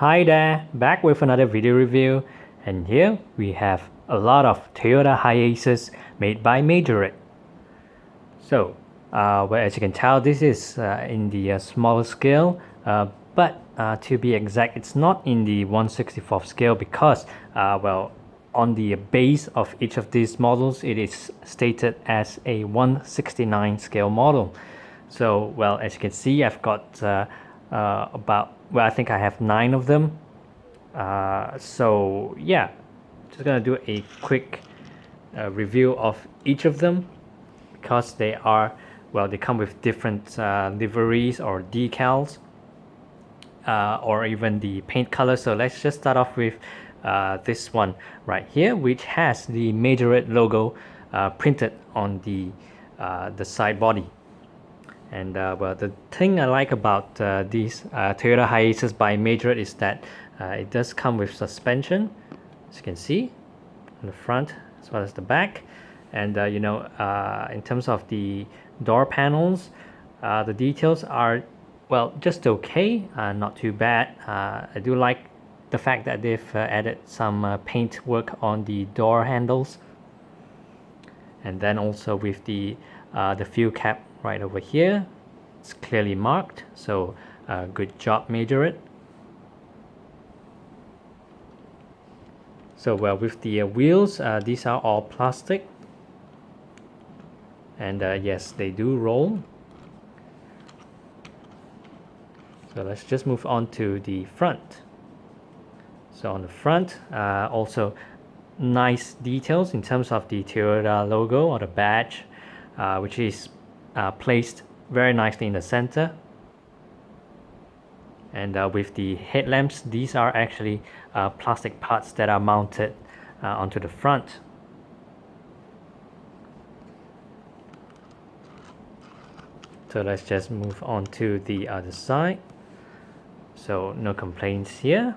Hi there, back with another video review, and here we have a lot of Toyota Hiaces made by Majorette. So, well, as you can tell, this is in the smaller scale, but to be exact, it's not in the 1/64 scale because, well, on the base of each of these models, it is stated as a 1/69 scale model. So, well, as you can see, I've got I think I have 9 of them. So yeah, just gonna do a quick review of each of them because they are, well, they come with different liveries or decals or even the paint color. So let's just start off with this one right here, which has the Majorette logo printed on the side body. And well, the thing I like about these Toyota Hiaces by Majorette is that it does come with suspension, as you can see, on the front as well as the back. And in terms of the door panels, the details are, well, just okay, not too bad. I do like the fact that they've added some paint work on the door handles, and then also with the fuel cap right over here, it's clearly marked, so good job, Majorette. So well, with the wheels, these are all plastic, and yes, they do roll. So let's just move on to the front. So on the front, also nice details in terms of the Toyota logo or the badge, which is placed very nicely in the center. And with the headlamps, these are actually plastic parts that are mounted onto the front. So let's just move on to the other side. So no complaints here.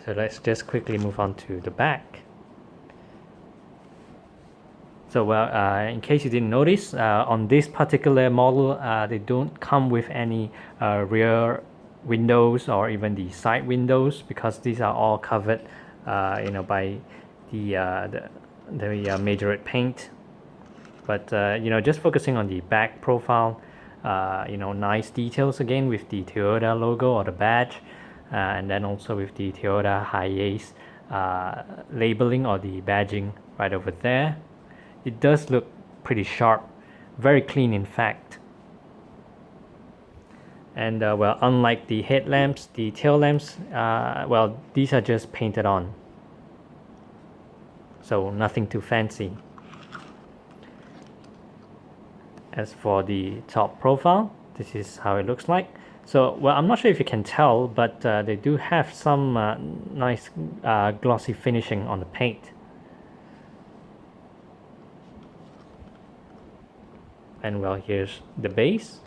So let's just quickly move on to the back. So well, in case you didn't notice, on this particular model, they don't come with any rear windows or even the side windows because these are all covered, by the Majorette paint. But just focusing on the back profile, nice details again with the Toyota logo or the badge, and then also with the Toyota Hiace labeling or the badging right over there. It does look pretty sharp, very clean in fact. And well, unlike the headlamps, the tail lamps, well, these are just painted on, so nothing too fancy. As for the top profile, this is how it looks like. So well, I'm not sure if you can tell, but they do have some nice glossy finishing on the paint. And well, here's the base.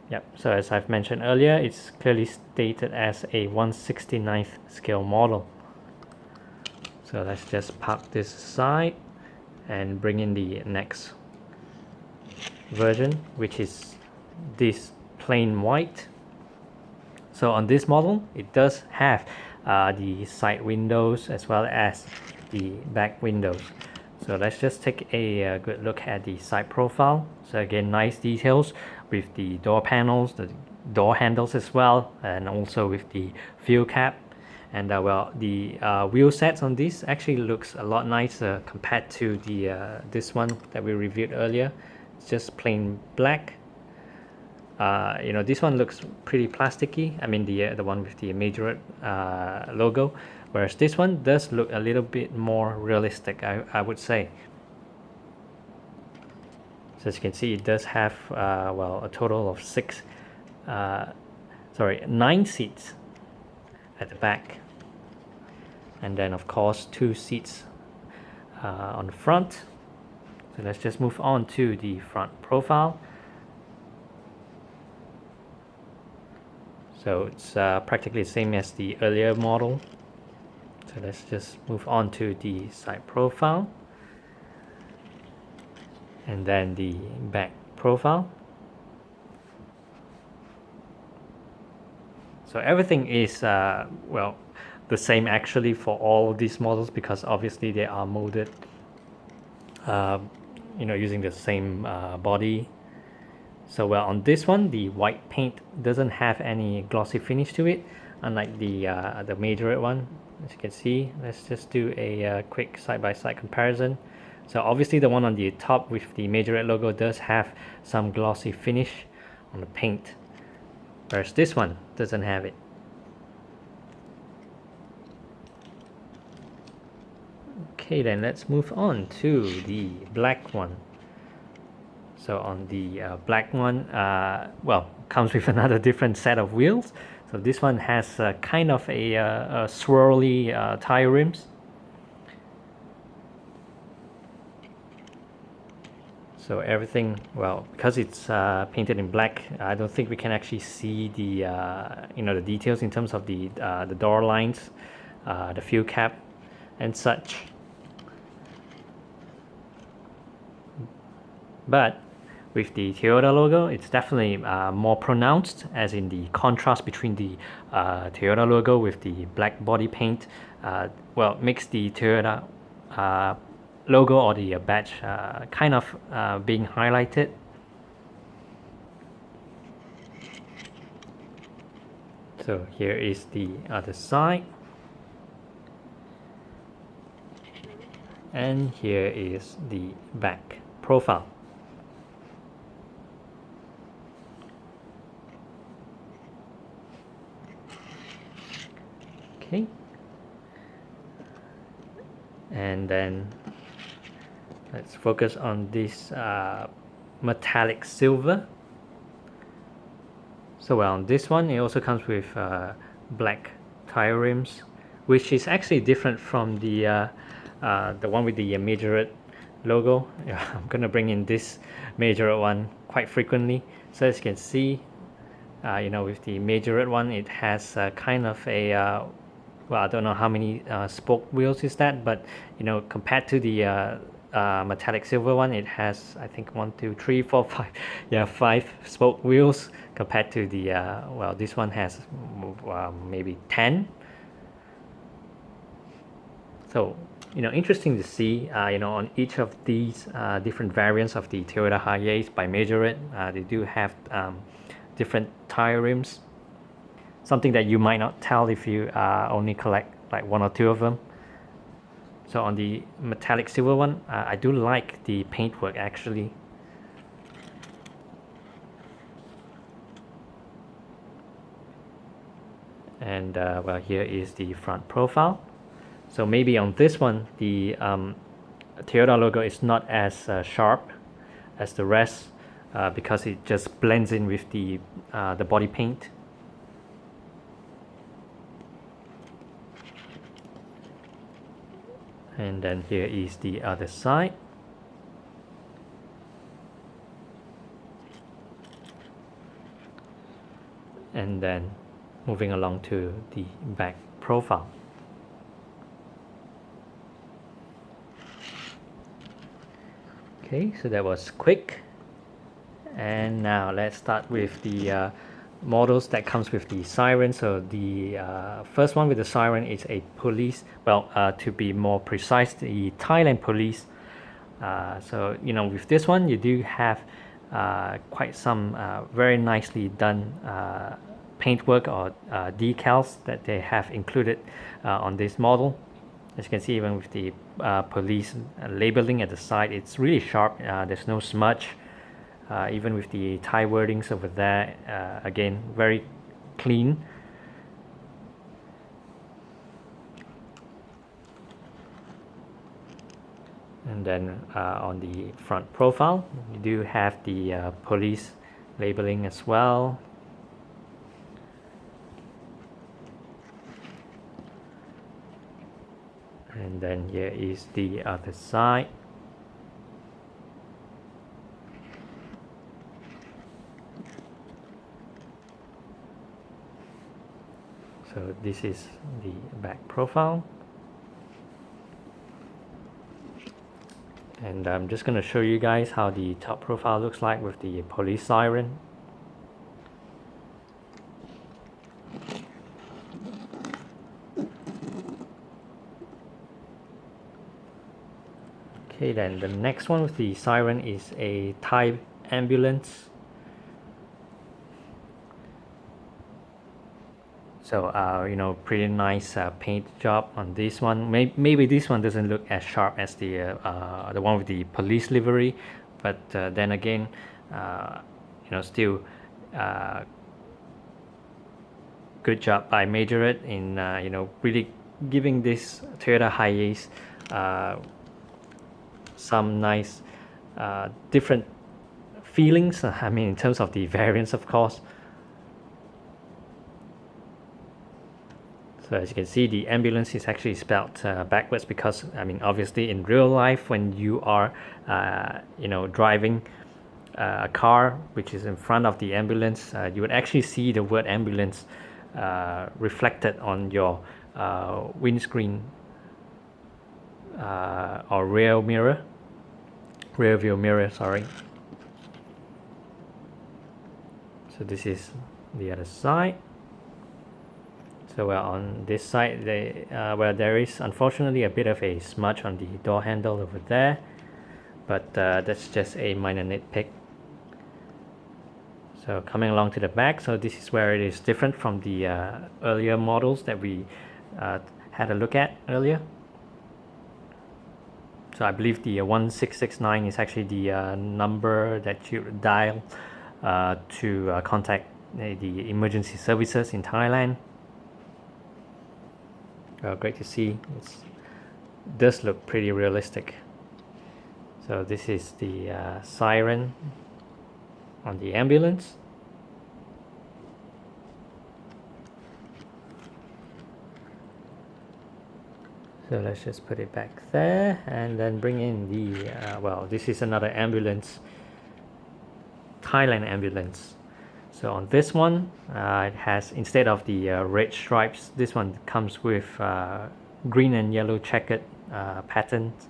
Yep, so as I've mentioned earlier, it's clearly stated as a 1/69th scale model. So let's just park this aside and bring in the next version, which is this plain white. So on this model, it does have the side windows as well as the back windows. So let's just take a good look at the side profile. So again, nice details with the door panels, the door handles as well, and also with the fuel cap. And well, the wheel sets on this actually looks a lot nicer compared to the this one that we reviewed earlier. It's just plain black. This one looks pretty plasticky. I mean the one with the Majorette logo, whereas this one does look a little bit more realistic, I would say. So as you can see, it does have well, a total of 9 seats at the back, and then of course 2 seats on the front. So let's just move on to the front profile. So it's practically the same as the earlier model. So let's just move on to the side profile. and then the back profile. So everything is well, the same actually for all of these models, because obviously they are molded using the same body. So well, on this one, the white paint doesn't have any glossy finish to it, unlike the Majorette one. As you can see, let's just do a quick side-by-side comparison. So obviously the one on the top with the Majorette logo does have some glossy finish on the paint, whereas this one doesn't have it. Okay, then let's move on to the black one. So on the black one, well, comes with another different set of wheels. So this one has kind of a swirly tire rims. So everything, well, because it's painted in black, I don't think we can actually see the the details in terms of the door lines, the fuel cap, and such. But with the Toyota logo, it's definitely more pronounced, as in the contrast between the Toyota logo with the black body paint. Well, makes the Toyota logo or the badge kind of being highlighted. So here is the other side, and here is the back profile. Okay, and then let's focus on this metallic silver. So well, on this one, it also comes with black tire rims, which is actually different from the one with the Majorette logo. I'm gonna bring in this Majorette one quite frequently. So as you can see, with the Majorette one, it has kind of a well, I don't know how many spoke wheels is that, but compared to the metallic silver one, it has, I think, 1 2 3 4 5 yeah, 5 spoke wheels, compared to the well, this one has maybe 10. So interesting to see on each of these different variants of the Toyota Hiace by Majorette, they do have different tire rims, something that you might not tell if you only collect like 1 or 2 of them. So on the metallic silver one, I do like the paintwork actually. And well, here is the front profile. So maybe on this one, the Toyota logo is not as sharp as the rest, because it just blends in with the body paint. And then here is the other side. And then moving along to the back profile. Okay, so that was quick. And now let's start with the models that comes with the siren. So the first one with the siren is a police, well, to be more precise, the Thailand police. So with this one, you do have quite some very nicely done paintwork or decals that they have included on this model. As you can see, even with the police labeling at the side, it's really sharp. There's no smudge. Even with the Thai wordings over there, again, very clean. And then on the front profile, you do have the police labeling as well. And then here is the other side. So this is the back profile. And I'm just going to show you guys how the top profile looks like with the police siren. Okay, then the next one with the siren is a Thai ambulance. So you know, pretty nice paint job on this one. Maybe this one doesn't look as sharp as the one with the police livery, but then again, you know, still good job by Majorette in you know, really giving this Toyota Hiace some nice different feelings. I mean, in terms of the variants, of course. So as you can see, the ambulance is actually spelled backwards because, I mean, obviously in real life, when you are, you know, driving a car which is in front of the ambulance, you would actually see the word ambulance reflected on your windscreen or rear view mirror, sorry. So this is the other side. So on this side, there is unfortunately a bit of a smudge on the door handle over there, but that's just a minor nitpick. So coming along to the back, so this is where it is different from the earlier models that we had a look at earlier. So I believe the 1669 is actually the number that you dial to contact the emergency services in Thailand. Great to see. It does look pretty realistic. So this is the siren on the ambulance. So let's just put it back there and then bring in the, well, this is another ambulance, Thailand ambulance. So on this one, it has, instead of the red stripes, this one comes with green and yellow checkered patterns.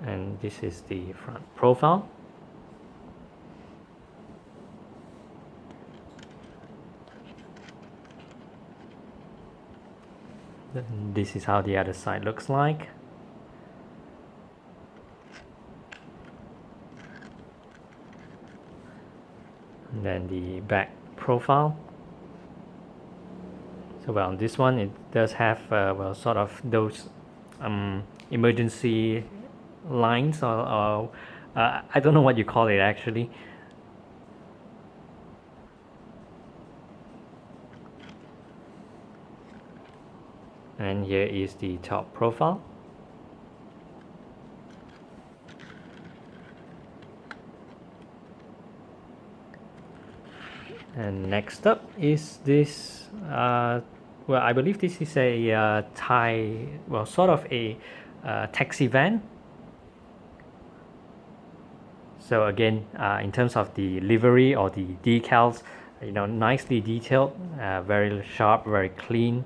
And this is the front profile. This is how the other side looks like. And then the back profile. So well, on this one it does have well, sort of those emergency lines, or I don't know what you call it actually. And here is the top profile. And next up is this, well, I believe this is a Thai, well, sort of a taxi van. So again, in terms of the livery or the decals, you know, nicely detailed, very sharp, very clean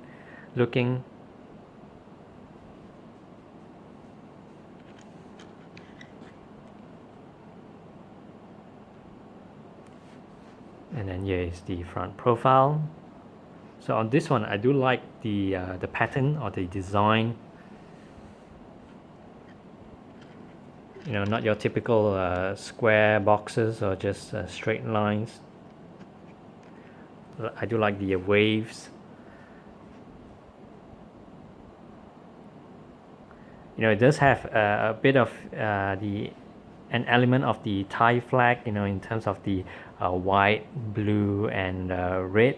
looking. And then here is the front profile. So on this one, I do like the pattern or the design. You know, not your typical square boxes or just straight lines. I do like the waves. You know, it does have a bit of an element of the Thai flag, you know, in terms of the white, blue, and red.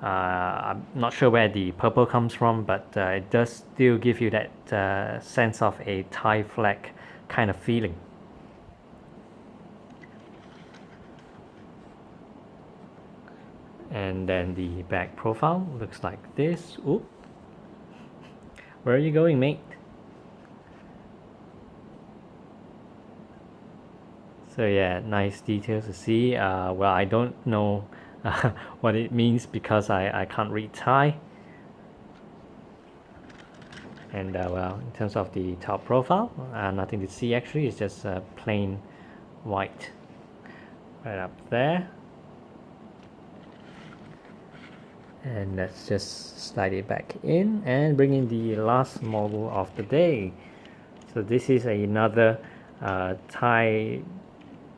I'm not sure where the purple comes from, but it does still give you that sense of a Thai flag kind of feeling. And then the back profile looks like this. Oop. Where are you going, mate? So yeah, nice details to see. Well, I don't know what it means because I can't read Thai. And well, in terms of the top profile, nothing to see actually. It's just plain white right up there. And let's just slide it back in and bring in the last model of the day. So this is another Thai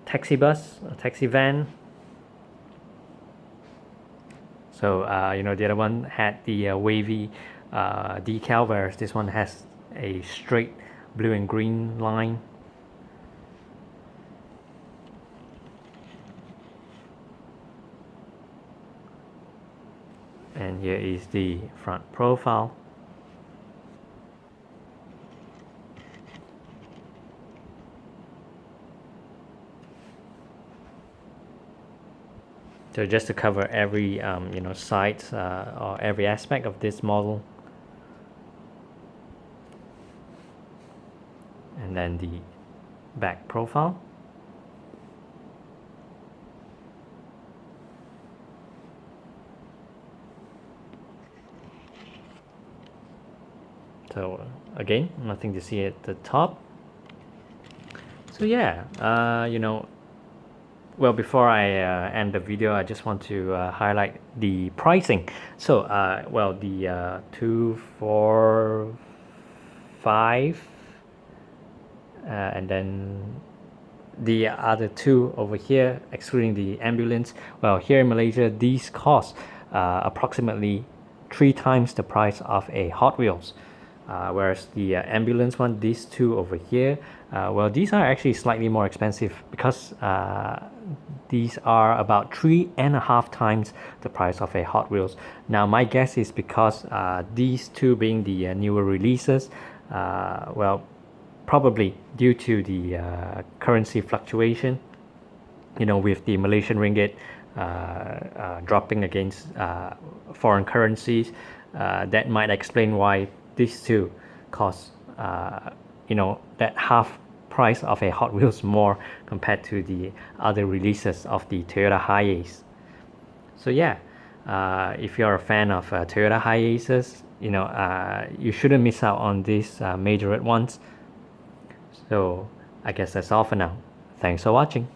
taxi bus, a taxi van. So the other one had the wavy decal, whereas this one has a straight blue and green line. And here is the front profile. So just to cover every side or every aspect of this model. And then the back profile. So again, nothing to see at the top. So yeah, well, before I end the video, I just want to highlight the pricing. So well, the 2, 4, 5, and then the other two over here, excluding the ambulance. Well, here in Malaysia, these cost approximately 3 times the price of a Hot Wheels. Whereas the ambulance one, these two over here, well, these are actually slightly more expensive because these are about 3.5 times the price of a Hot Wheels. Now, my guess is because these two being the newer releases, well, probably due to the currency fluctuation, with the Malaysian ringgit dropping against foreign currencies, that might explain why these two cost that half price of a Hot Wheels more compared to the other releases of the Toyota Hiace. So yeah, if you're a fan of Toyota Hiaces, you shouldn't miss out on these Majorette ones. So I guess that's all for now. Thanks for watching.